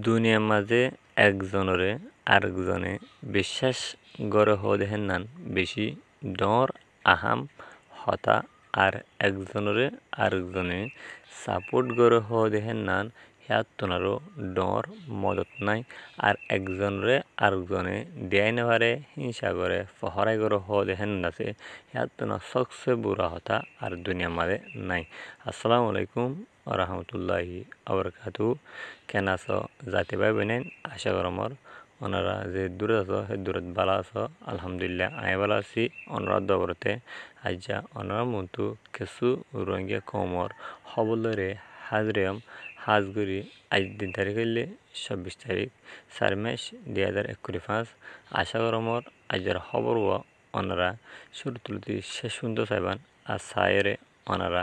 দুনিয়ার মাঝে একজনরে আরেকজনে বিশ্বাস গড়ে হদে হেন্নান বেশি ডর আহাম হতা আর একজনরে আরেকজনে সাপোর্ট গড়ে হদে হেন্নান হিয়াত্তনারও ডর মদত নাই আর একজনরে আরেকজনে দেয় নেভারে হিংসা করে ফহরাই গড়ে হদে হেন্নাছে হিয়াত্তনা সবচেয়ে বুড়া হতা আর দুনিয়ার মাঝে নাই। আসসালামু আলাইকুম রহমতুল্লাহি আবরকাতু। কেন আছো জাতি ভাই বোনেন? আশা করমর ওনারা যে দূরে আছো সে দূরত ভালো আছো। আলহামদুলিল্লাহ আমি ভালো আছি। ওনারা দবরতে আজ্জা ওনারা মন্তু কিছু রোহিঙ্গা কমর হবলরে হাজরিয়াম হাজগুড়ি আজ দিন তারিখ হইলে 26 তারিখ 4 মাস 2025। আশা করমর আজ্জার খবর ওনারা শুরু তুলতে শেষ সুন্দর চাইবান আর সায়েরে ওনারা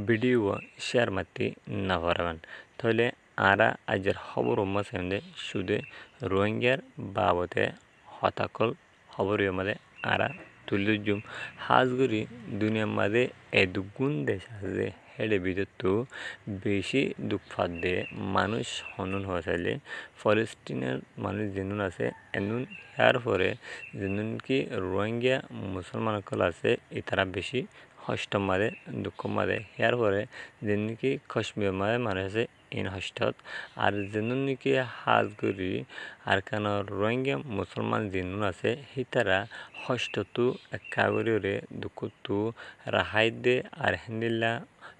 ভিডিও শেয়ার মারতে না পারবেন। তাহলে আরা আজের খবর সামনে শুধু রোহিঙ্গার বাবদে হতাকল খবর মাঝে আরা তুলে জুম হাজগুড়ি দুনিয়ার মাঝে দুগুণ দেশ আছে হেডে ভিতর তো বেশি দুঃখ ফাঁদে মানুষ হনন হওয়া চাইলে ফলস্তিনের মানুষ যেনুন আছে এনুন ইয়ার পরে যেনুন কি রোহিঙ্গা মুসলমান কল আছে এ তারা বেশি হষ্ট মারে দুঃখ মারে ইয়ার পরে যেন কি কাশ্মীর মারে মানুষ আছে ইন হষ্টত আর যেন নাকি হাজগুড়ি আর কেন রোহিঙ্গা মুসলমান যেনুন আছে হি তারা হষ্টতু একাগরে দুঃখতু রাহাই দে আর হেন্দিল্লা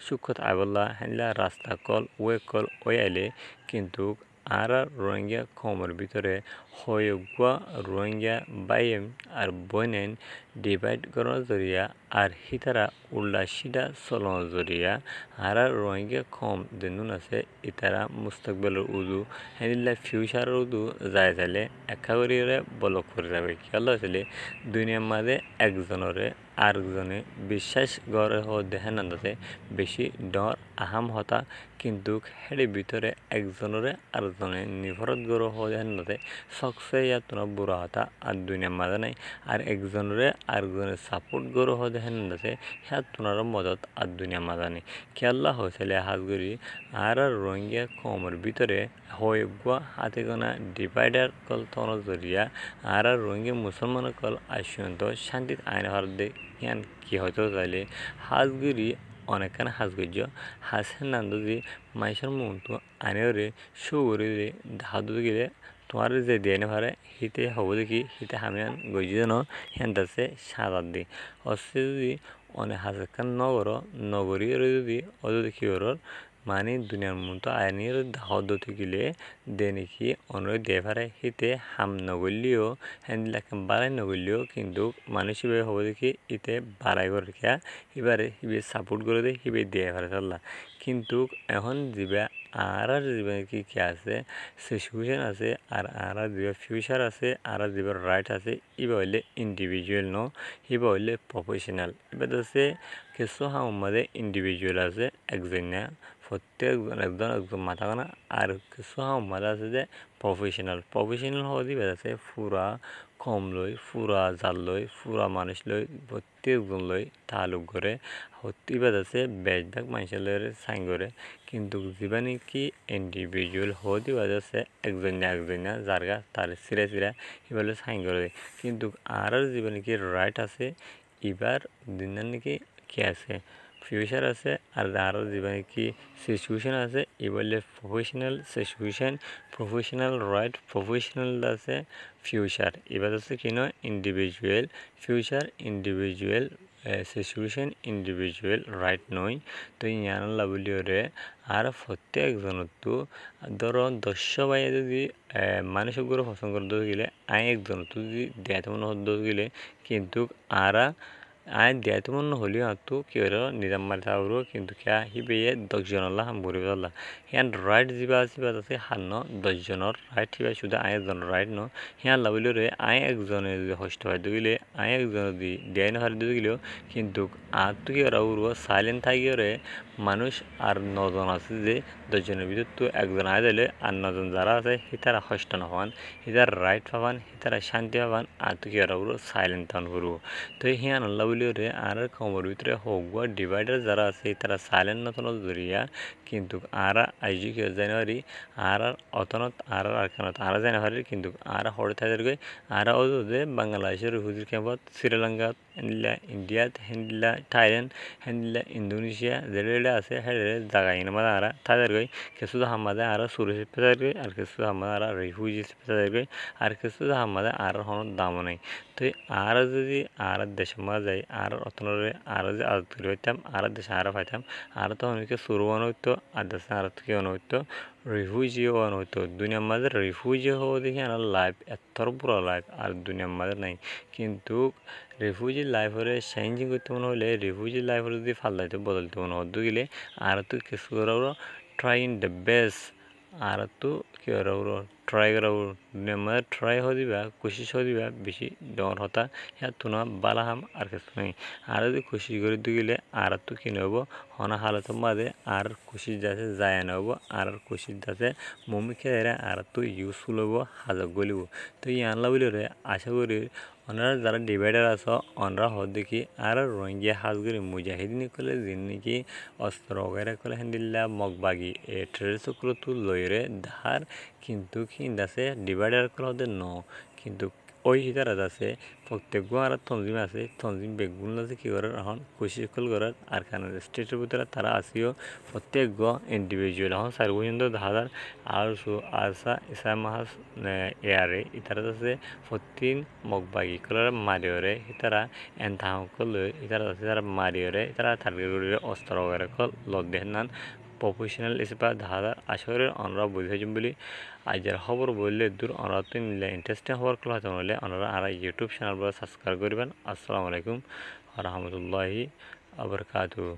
সুখত আবল্লা হেন্দিল্লা রাস্তা কল ওয়ে আইলে কিন্তু আর রোহিঙ্গা কমের ভিতরে হয়ে রোহিঙ্গা বাইম আর বনেন ডিভাইড করার জরিয়া আর হিতারা উল্লা সিধা চলানোর জরিয়া আর রোহিঙ্গা কম যেনুন আছে ইতারা মুস্তাকবেলের উদু হেনিল্লা ফিউচারের উদু যায় চাইলে একাগরে বলক করে যাবে খেয়াল আসলে দুনিয়ার মাঝে একজনরে আরেকজনে বিশ্বাস গড়ে দেখেন আন্দাজে বেশি ডর আহাম হতা কিন্তু হেডের ভিতরে একজনরে আরেকজনে নিভরত গড়ে দেখেন আন্দাজে সকসে ইয়াতনা বুড়া হতা আর দুনিয়ার মাঝে নাই আর একজনরে আরেকজনের সাপোর্ট গড়ে দেখেন আন্দাজে হিয়াতনার মদত আর দুনিয়ার মাঝে নেই খেয়াল্লা হয়েছিল হাজগুড়ি আর রোহিঙ্গা কমের ভিতরে হয়ে হাতে গোনা ডিভাইডার কল তনর জরিয়া আর রোহিঙ্গা মুসলমান কল আসন্ত শান্তিত আইন হর দে ইয়ান কি হয়তো চাইলে হাজগুড়ি অনেকখানে হাজগুর্য হাসেন নান্দুজি মাইসের মন্তু আনেরে সুরে ধাদু গেলে তোমার যে দিয়ে পারে হিতে হব দেখি হিতে হামিয়ান গইজি যেন হেন্দাছে সাজার দি অসে যদি অনেক হাজার নগরী যদি অযদি কি মানে দুনিয়ার মতো আইনের হদ্দতে গেলে দে নাকি অনুরোধ দিয়ে পারে হিতে হাম নগরলিও হ্যান্ডলাকে বাড়াই নগরলিও কিন্তু মানুষ হিসেবে হবো দেখি ইতে বাড়াই করে রেখা এবারে হিবে সাপোর্ট করে দেয় হিবে দিয়ে পারে চললা কিন্তু এখন যাবে আর যাবে কি আছে সিচুয়েশন আছে আর যাবে ফিউচার আছে আর যাবে রাইট আছে এবার হইলে ইন্ডিভিজুয়াল ন এবার হইলে প্রফেশনাল এবার হচ্ছে কিছু মধ্যে ইন্ডিভিজুয়াল আছে একজন না একজন মাথা কানা আর কিছু মাথা আছে যে প্রফেশনাল হওয়া দিবে আছে ফুরা কম লই ফুরা জাল লই ফুরা মানুষ লই প্রত্যেকজন লই তালুক করে হতিবাদ আছে বেশভাগ মানুষের লই সাইন করে কিন্তু জীবানি কি ইন্ডিভিজুয়াল হওয়া দিবাদ আছে একজন না যারগা তার সিরা এবার সাইন করে কিন্তু আর জীবানি কি রাইট আছে এবার দিনের নাকি কি আছে ফিউচার আছে আর আরও জীবনে কি সিচুয়েশন আছে এ বললে professional situation professional right professional আছে ফিউচার এবার হচ্ছে কি নয় individual future individual situation individual right নয় তো ইয়ানলা বলিওরে আর প্রত্যেকজনের তো ধরো 10 বাইরে যদি মানুষগুলো পছন্দ করতে গেলে একজন তো যদি দেয়াতে মনে হতে গেলে কিন্তু আয় দেয়াতে মনে হলেও তো কি হলো নিজাম মারি থাকবো কিন্তু খেয়া হিবে 10 জনের হাম ঘুরে পেলা হিয়ান রাইট যিবা আছে হান্ন 10 জনের রাইট হিবা শুধু একজনের রাইট ন হিয়ান লাভিলে রে একজনে যদি হস্ত হয় দিলে একজনে যদি দেয় না হারি দিলেও কিন্তু আর তো কি ওরা উড়বো সাইলেন্ট থাকিও রে মানুষ আর 9জন আছে যে 10জনের ভিতর তো একজন আয় দিলে আর 9জন যারা আছে হিতারা কষ্ট না হওয়ান হিতার রাইট পাবান হিতারা শান্তি পাবান আর তো কি ওরা পুরো সাইলেন্ট টাউন করবো তো হিয়ান আল্লাহ বলি ওরে আর কমর ভিতরে হোক বা ডিভাইডার যারা আছে তারা সাইলেন্ট নতুন জরিয়া কিন্তু আর আইজি কি জানুয়ারি আর অতনত আর কানত আর জানুয়ারি কিন্তু আর হরে থাকে আর ওদের বাংলাদেশের হুজুর ক্যাম্পত শ্রীলঙ্কা হেন্দিলা ইন্ডিয়াত হেন্দিলা থাইল্যান্ড হেন্দিলা ইন্দোনেশিয়া যেটা আছে হেরে জায়গায় নামাজ আর তাদের কিছু হামাদে আর সুরক্ষিত পেতে আর কিছু হামাদে আর রিফিউজিস পেতে আর কিছু হামাদে আর কোনো দামও নেই তো আর যদি আর দেশের মাঝে যাই আর অতনরে আর যদি আদত করে হইতাম আর দেশে আর পাইতাম আর তো অনেকে শুরু হইতো আর দেশে আর থেকে হইতো রিফিউজি হওয়ানো হইতো দুনিয়ার মাঝে রিফিউজি হওয়া দেখি আর লাইফ এত পুরো লাইফ আর দুনিয়ার মাঝে নাই কিন্তু রিফিউজি লাইফরে চেঞ্জিং করতে মনে হলে রিফিউজি লাইফরে যদি ফাল্লাইতে বদলতে মনে হতো গেলে আর তো কিছু ট্রাই ইন দ্য বেস্ট আর তো কি ট্রাই করা দুনিয়ার মাঝে ট্রাই হয়ে দিবা কোশিশ হয়ে দিবা বেশি ডর হতা হ্যাঁ তুনা বালাহাম আর কিছু নেই আর যদি কোশিশ করে গেলে আর তো কি নেব হনা হালতের মাঝে আর কোশিশ যাচ্ছে যায় নেব আর কোশিশ যাচ্ছে মমি খেয়ে আর তো ইউজফুল হবো হাজার গলিব তো আনলা বলি রে আশা করি ওনারা যারা ডিভাইডার আছে ওনারা হদ দেখি আর রোহিঙ্গিয়া হাজগুড়ি মুজাহিদিন কলে যিনি অস্ত্র ওগেরা কলে হেন্দিল্লা মগবাগি এ ট্রেডস কলে তু লইরে ধার কিন্তু আছে ডিভাইডার কলে হতে ন কিন্তু ওই হিতারা আছে প্রত্যেক আর তঞ্জিম আছে তঞ্জিম বেগুন আছে কি করার এখন কোশিশ কল করার আর খানা স্টেটের ভিতরে তারা আসিও প্রত্যেক ইন্ডিভিজুয়াল এখন সার্বজনীন হাজার আরশো আরসা ইসা মাহাস এয়ারে ইতারা আছে প্রতিদিন মগবাগি কলার মারিওরে ইতারা এনথাম করলে ইতারা আছে তারা মারিওরে ইতারা থার্গের অস্ত্র ওগেরা কল লদ দেন প্রফেশনাল হিসেবে ধারা আসরের অনরা বুঝেছেন বলে আজের খবর বললে দূর অনরা তো নিলে ইন্টারেস্টিং খবর কলা হতে হলে অনরা আর ইউটিউব চ্যানেল সাবস্ক্রাইব করবেন আসসালামু আলাইকুম রহমতুল্লাহি আবরকাতুহু